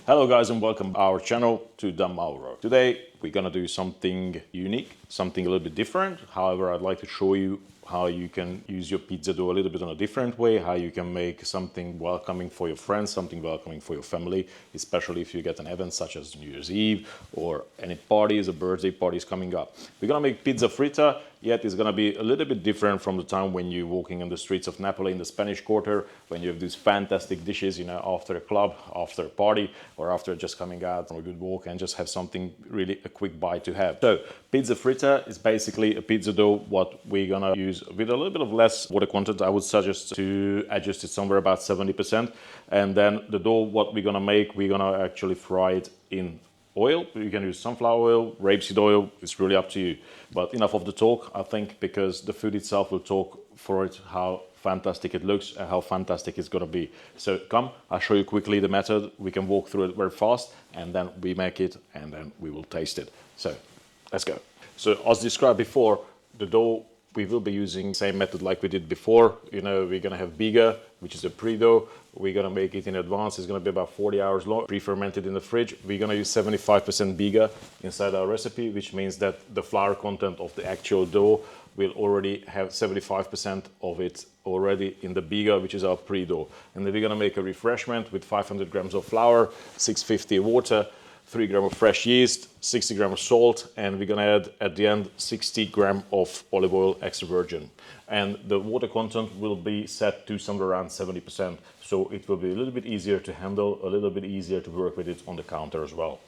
Hello guys and welcome to our channel to the Mauro. Today we're gonna do something unique, something a little bit different. However, I'd like to show you how you can use your pizza dough a little bit in a different way, how you can make something welcoming for your friends, something welcoming for your family, especially if you get an event such as New Year's Eve or any parties or birthday parties coming up. We're gonna make pizza fritta, yet it's gonna be a little bit different from the time when you're walking on the streets of Naples in the Spanish Quarter, when you have these fantastic dishes, you know, after a club, after a party, or after just coming out on a good walk and just have something really a quick bite to have. So pizza fritta is basically a pizza dough what we're gonna use with a little bit of less water content. I would suggest to adjust it somewhere about 70%. And then the dough what we're gonna make, we're gonna actually fry it in oil. You can use sunflower oil, rapeseed oil, it's really up to you. But enough of the talk, I think, because the food itself will talk for it, how fantastic it looks and how fantastic it's gonna be. So come, I'll show you quickly the method. We can walk through it very fast and then we make it and then we will taste it. So let's go. So as described before, the dough, we will be using the same method like we did before. You know, we're gonna have biga, which is a pre-dough. We're gonna make it in advance. It's gonna be about 40 hours long, pre-fermented in the fridge. We're gonna use 75% biga inside our recipe, which means that the flour content of the actual dough will already have 75% of it already in the biga, which is our pre-dough. And then we're gonna make a refreshment with 500 grams of flour, 650 water, 3 grams of fresh yeast, 60 grams of salt, and we're gonna add at the end 60 grams of olive oil extra virgin. And the water content will be set to somewhere around 70%. So it will be a little bit easier to handle, a little bit easier to work with it on the counter as well.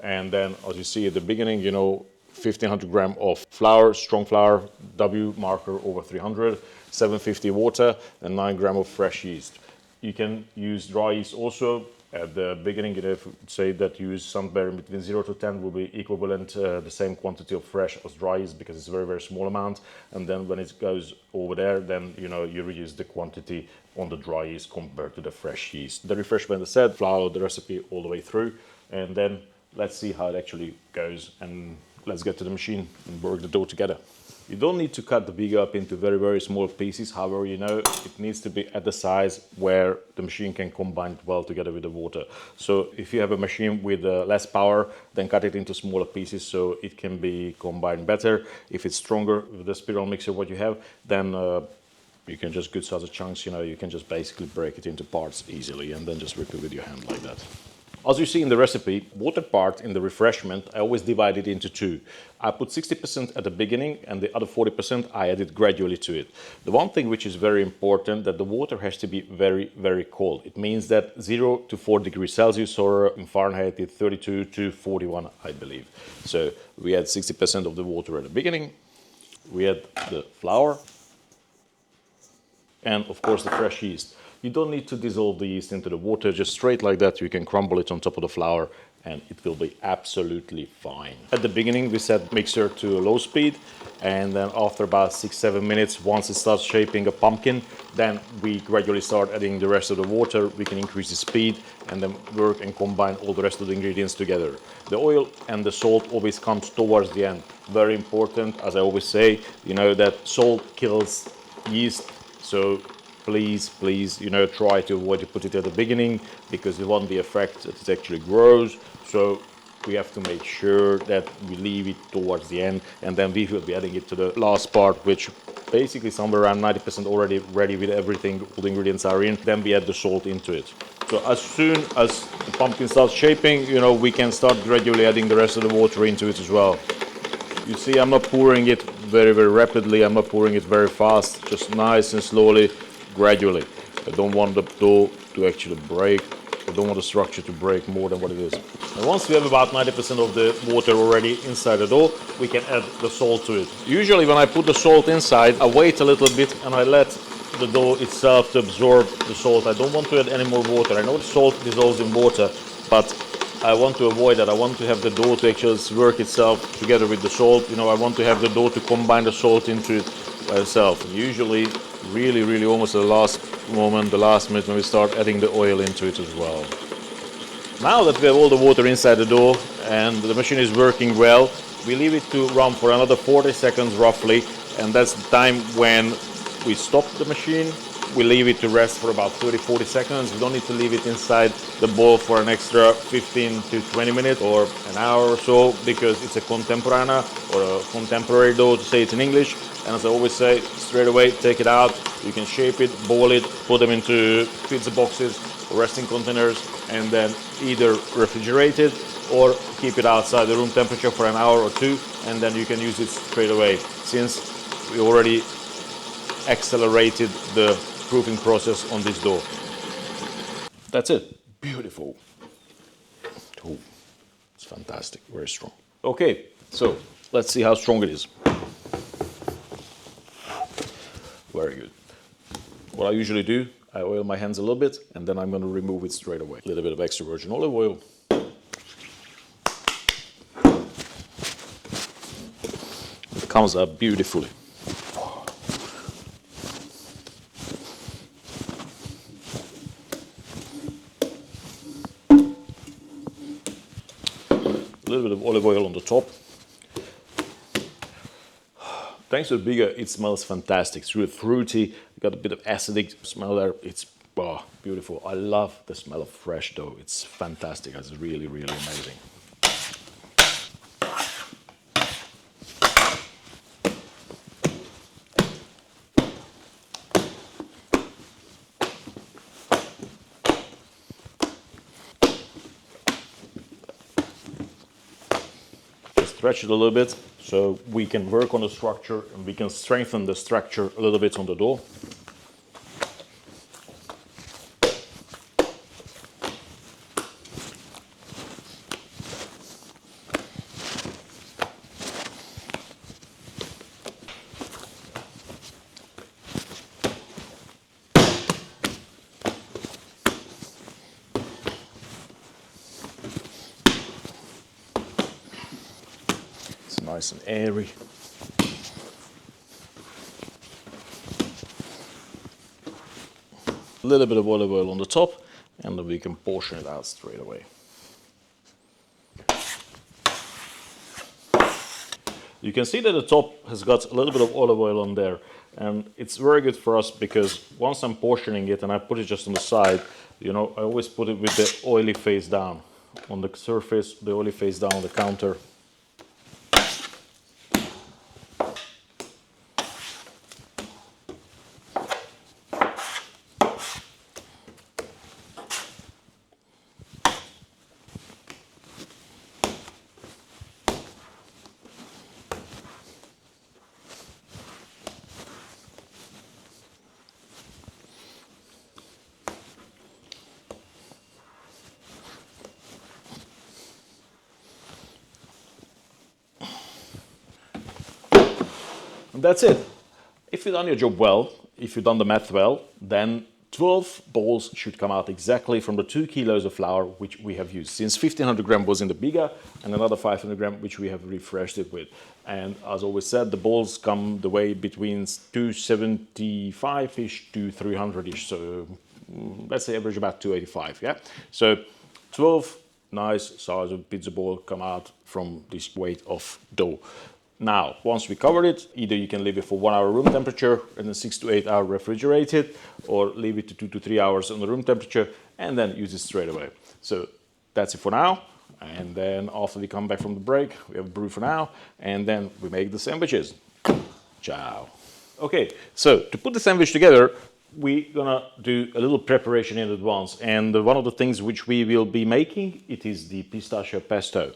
And then as you see at the beginning, you know, 1500 grams of flour, strong flour, W marker over 300, 750 water, and 9 grams of fresh yeast. You can use dry yeast also. At the beginning, if you say that you use somewhere between 0 to 10 will be equivalent the same quantity of fresh as dry yeast because it's a very, very small amount. And then when it goes over there, then you know you reduce the quantity on the dry yeast compared to the fresh yeast. The refreshment, as I said, follow the recipe all the way through, and then let's see how it actually goes. And let's get to the machine and work the dough together. You don't need to cut the biga up into very, very small pieces. However, you know, it needs to be at the size where the machine can combine it well together with the water. So if you have a machine with less power, then cut it into smaller pieces so it can be combined better. If it's stronger with the spiral mixer what you have, then you can just good size chunks, you know, you can just basically break it into parts easily and then just rip it with your hand like that. As you see in the recipe, water part in the refreshment, I always divide it into two. I put 60% at the beginning and the other 40% I added gradually to it. The one thing which is very important, that the water has to be very, very cold. It means that 0 to 4 degrees Celsius or in Fahrenheit it's 32 to 41, I believe. So we add 60% of the water at the beginning. We add the flour and of course the fresh yeast. You don't need to dissolve the yeast into the water, just straight like that. You can crumble it on top of the flour and it will be absolutely fine. At the beginning we set mixer to a low speed, and then after about 6-7 minutes, once it starts shaping a pumpkin, then we gradually start adding the rest of the water. We can increase the speed and then work and combine all the rest of the ingredients together. The oil and the salt always comes towards the end. Very important, as I always say, you know, that salt kills yeast. So please, you know, try to avoid to put it at the beginning because it won't be effect that it actually grows. So we have to make sure that we leave it towards the end, and then we will be adding it to the last part, which basically somewhere around 90% already ready with everything, all the ingredients are in. Then we add the salt into it. So as soon as the pumpkin starts shaping, you know, we can start gradually adding the rest of the water into it as well. You see, I'm not pouring it very, very rapidly. I'm not pouring it very fast, just nice and slowly, gradually. I don't want the dough to actually break. I don't want the structure to break more than what it is. And once we have about 90% of the water already inside the dough, we can add the salt to it. Usually when I put the salt inside, I wait a little bit and I let the dough itself to absorb the salt. I don't want to add any more water. I know the salt dissolves in water, but I want to avoid that. I want to have the dough to actually work itself together with the salt. You know, I want to have the dough to combine the salt into it by itself. And usually, really almost at the last moment, the last minute when we start adding the oil into it as well. Now that we have all the water inside the dough and the machine is working well, we leave it to run for another 40 seconds roughly, and that's the time when we stop the machine we leave it to rest for about 30-40 seconds. We don't need to leave it inside the bowl for an extra 15 to 20 minutes or an hour or so, because it's a contemporanea or a contemporary dough, to say it in English. And as I always say, straight away take it out. You can shape it, boil it, put them into pizza boxes or resting containers, and then either refrigerate it or keep it outside the room temperature for an hour or two, and then you can use it straight away, since we already accelerated the proofing process on this dough. That's it. Beautiful. Oh, it's fantastic. Very strong. Okay, so let's see how strong it is. Very good. What I usually do, I oil my hands a little bit, and then I'm going to remove it straight away. A little bit of extra virgin olive oil. It comes out beautifully. A little bit of olive oil on the top. Thanks to the bigger, it smells fantastic. It's really fruity. You got a bit of acidic smell there. It's beautiful. I love the smell of fresh dough. It's fantastic. It's really, really amazing. Stretch it a little bit so we can work on the structure and we can strengthen the structure a little bit on the dough. Nice and airy. A little bit of olive oil on the top, and then we can portion it out straight away. You can see that the top has got a little bit of olive oil on there, and it's very good for us because once I'm portioning it and I put it just on the side, you know, I always put it with the oily face down on the surface, the oily face down on the counter. And that's it. If you've done your job well, if you've done the math well, then 12 balls should come out exactly from the 2 kilos of flour which we have used. Since 1500 gram was in the bigger and another 500 gram which we have refreshed it with. And as always said, the balls come the way between 275-ish to 300-ish. So let's say average about 285, yeah? So 12 nice size of pizza ball come out from this weight of dough. Now, once we covered it, either you can leave it for 1 hour room temperature and then 6 to 8 hours refrigerate it, or leave it to 2 to 3 hours on the room temperature and then use it straight away. So that's it for now. And then after we come back from the break, we have a brew for now, and then we make the sandwiches. Ciao. Okay, so to put the sandwich together, we're gonna do a little preparation in advance. And one of the things which we will be making, it is the pistachio pesto.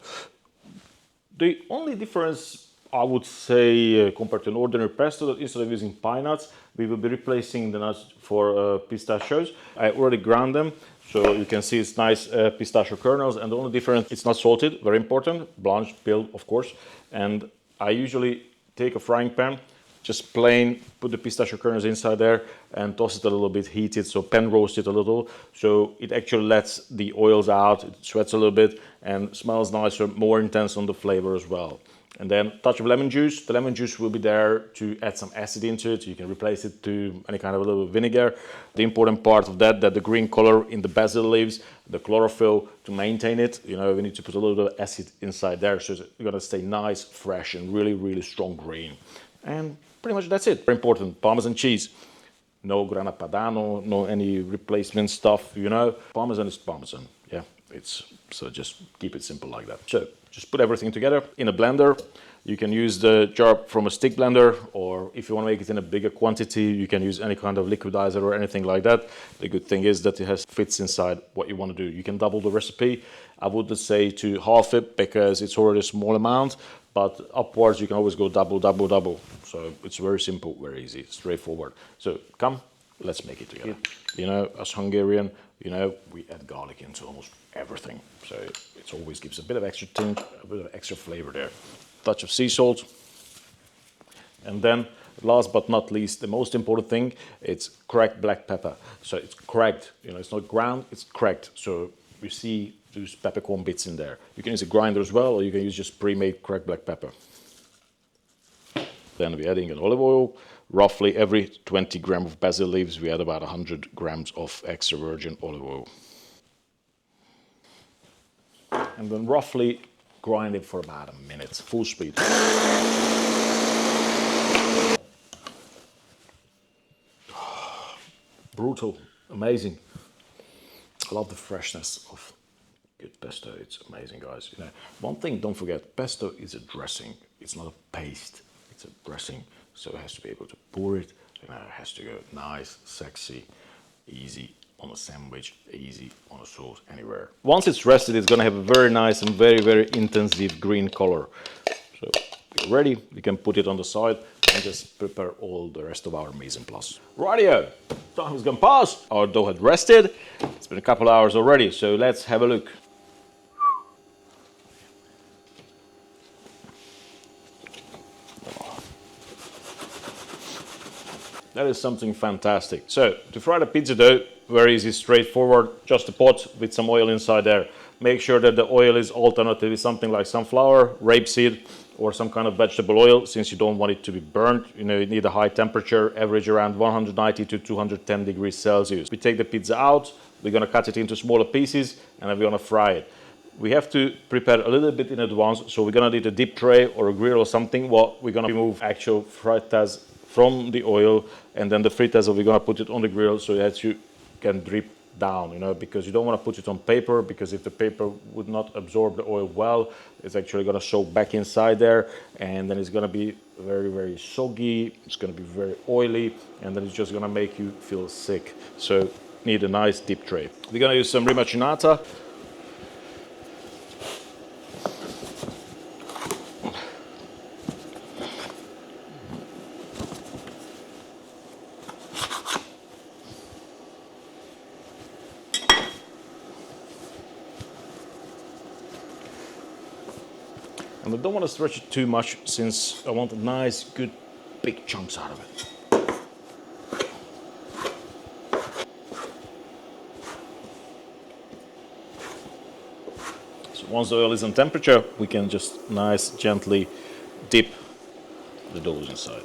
The only difference, I would say, compared to an ordinary pesto, that instead of using pine nuts, we will be replacing the nuts for pistachios. I already ground them, so you can see it's nice pistachio kernels, and the only difference, it's not salted, very important, blanched, peeled, of course. And I usually take a frying pan, just plain, put the pistachio kernels inside there and toss it a little bit, heat it, so pan roast it a little, so it actually lets the oils out, it sweats a little bit and smells nicer, more intense on the flavor as well. And then touch of lemon juice. The lemon juice will be there to add some acid into it. You can replace it to any kind of a little vinegar. The important part of that the green color in the basil leaves, the chlorophyll to maintain it. You know, we need to put a little bit of acid inside there, so it's gonna stay nice, fresh, and really, really strong green. And pretty much that's it. Very important, Parmesan cheese. No grana padano, no any replacement stuff, you know. Parmesan is Parmesan, yeah. So just keep it simple like that. So just put everything together in a blender. You can use the jar from a stick blender, or if you want to make it in a bigger quantity, you can use any kind of liquidizer or anything like that. The good thing is that it fits inside what you want to do. You can double the recipe. I wouldn't say to half it because it's already a small amount, but upwards you can always go double, double, double. So it's very simple, very easy, straightforward. So come, let's make it together. You know, as Hungarian, you know, we add garlic into almost everything. So it always gives a bit of extra tint, a bit of extra flavor there. Touch of sea salt. And then last but not least, the most important thing, it's cracked black pepper. So it's cracked, you know, it's not ground, it's cracked. So you see those peppercorn bits in there. You can use a grinder as well, or you can use just pre-made cracked black pepper. Then we're adding an olive oil. Roughly every 20 grams of basil leaves, we add about 100 grams of extra virgin olive oil. And then roughly grind it for about a minute, full speed. Brutal, amazing. I love the freshness of good pesto. It's amazing, guys. You know, one thing, don't forget, pesto is a dressing. It's not a paste. It's a dressing. So it has to be able to pour it. You know, it has to go nice, sexy, easy on a sandwich, easy on a sauce, anywhere. Once it's rested, it's gonna have a very nice and very, very intensive green color. So you're ready, you can put it on the side and just prepare all the rest of our mise en place. Rightio, time has gone past. Our dough had rested. It's been a couple hours already, so let's have a look. That is something fantastic. So to fry the pizza dough, very easy, straightforward, just a pot with some oil inside there. Make sure that the oil is alternatively something like sunflower, rapeseed, or some kind of vegetable oil, since you don't want it to be burnt. You know, you need a high temperature, average around 190 to 210 degrees Celsius. We take the pizza out, we're gonna cut it into smaller pieces, and then we're gonna fry it. We have to prepare a little bit in advance, so we're gonna need a deep tray or a grill or something. Well, we're gonna remove actual frittas from the oil, and then the fritters, we're gonna put it on the grill so that you can drip down, you know, because you don't want to put it on paper, because if the paper would not absorb the oil well, it's actually going to soak back inside there, and then it's going to be very, very soggy, it's going to be very oily, and then it's just going to make you feel sick. So need a nice deep tray. We're going to use some rimacinata. And I don't want to stretch it too much, since I want nice, good, big chunks out of it. So once the oil is on temperature, we can just nice, gently dip the dough inside.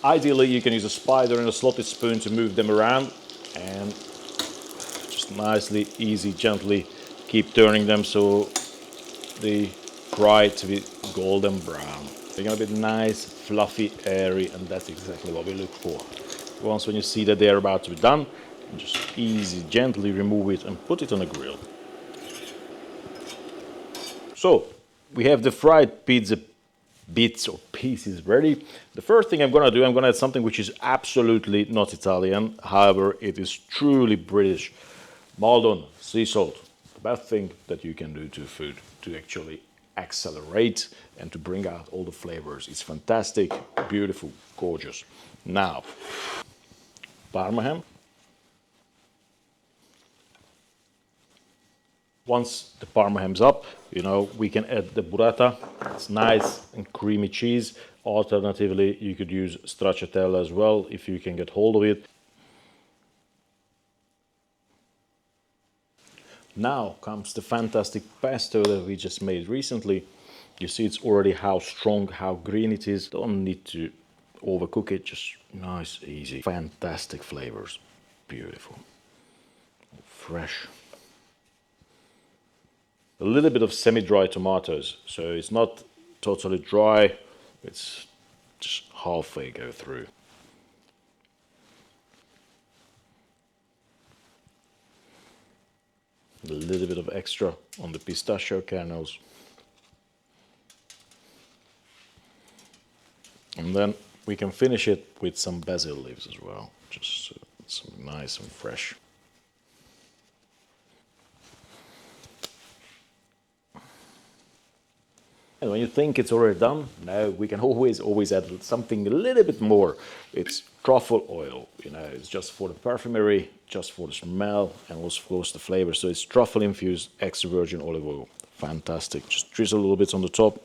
Ideally, you can use a spider and a slotted spoon to move them around, and nicely, easy, gently keep turning them so they fry to be golden brown. They're gonna be nice, fluffy, airy, and that's exactly what we look for. Once when you see that they're about to be done, just easy, gently remove it and put it on a grill. So we have the fried pizza bits or pieces ready. The first thing I'm gonna do, I'm gonna add something which is absolutely not Italian, however it is truly British. Maldon, sea salt, the best thing that you can do to food to actually accelerate and to bring out all the flavors. It's fantastic, beautiful, gorgeous. Now, Parma ham. Once the Parma ham's up, you know, we can add the burrata. It's nice and creamy cheese. Alternatively, you could use stracciatella as well if you can get hold of it. Now comes the fantastic pesto that we just made recently. You see it's already how strong, how green it is. Don't need to overcook it, just nice, easy. Fantastic flavors, beautiful, fresh. A little bit of semi-dry tomatoes, so it's not totally dry, It's just halfway go through. A little bit of extra on the pistachio kernels. And then we can finish it with some basil leaves as well, just something nice and fresh. And when you think it's already done, now we can always add something a little bit more. It's truffle oil, you know, it's just for the perfumery, just for the smell, and also of course the flavor. So it's truffle infused extra virgin olive oil. Fantastic. Just drizzle a little bit on the top.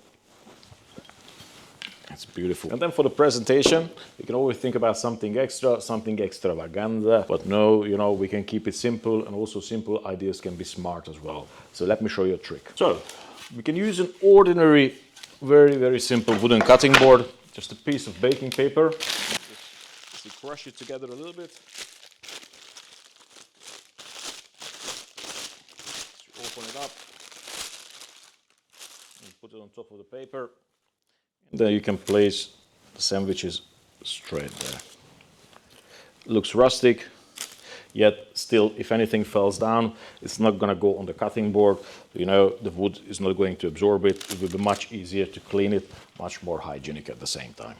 It's beautiful. And then for the presentation, you can always think about something extra, something extravaganza. But no, you know, we can keep it simple, and also simple ideas can be smart as well. So let me show you a trick. So we can use an ordinary, very, very simple wooden cutting board, just a piece of baking paper. Just crush it together a little bit. Open it up and put it on top of the paper. Then you can place the sandwiches straight there. Looks rustic, yet still, if anything falls down, it's not going to go on the cutting board. You know, the wood is not going to absorb it. It will be much easier to clean it, much more hygienic at the same time.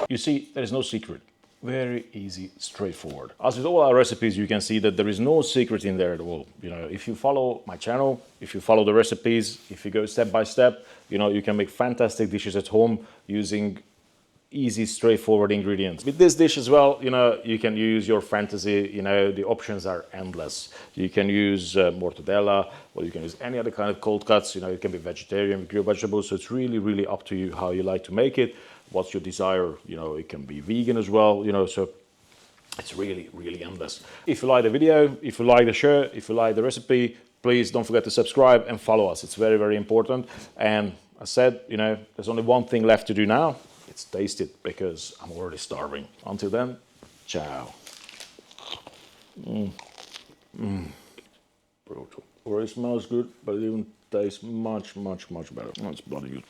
You see, there is no secret. Very easy, straightforward. As with all our recipes, you can see that there is no secret in there at all. You know, if you follow my channel, if you follow the recipes, if you go step by step, you know, you can make fantastic dishes at home using easy, straightforward ingredients. With this dish as well, you know, you can use your fantasy, you know, the options are endless. You can use mortadella, or you can use any other kind of cold cuts, you know, it can be vegetarian with grilled vegetables, so it's really, really up to you how you like to make it. What's your desire, you know, it can be vegan as well, you know, so it's really, really endless. If you like the video, if you like the show, if you like the recipe, please don't forget to subscribe and follow us. It's very, very important. And I said, you know, there's only one thing left to do now. It's taste it, because I'm already starving. Until then, ciao. Brutal. Already smells good, but it even tastes much, much, much better. That's bloody good.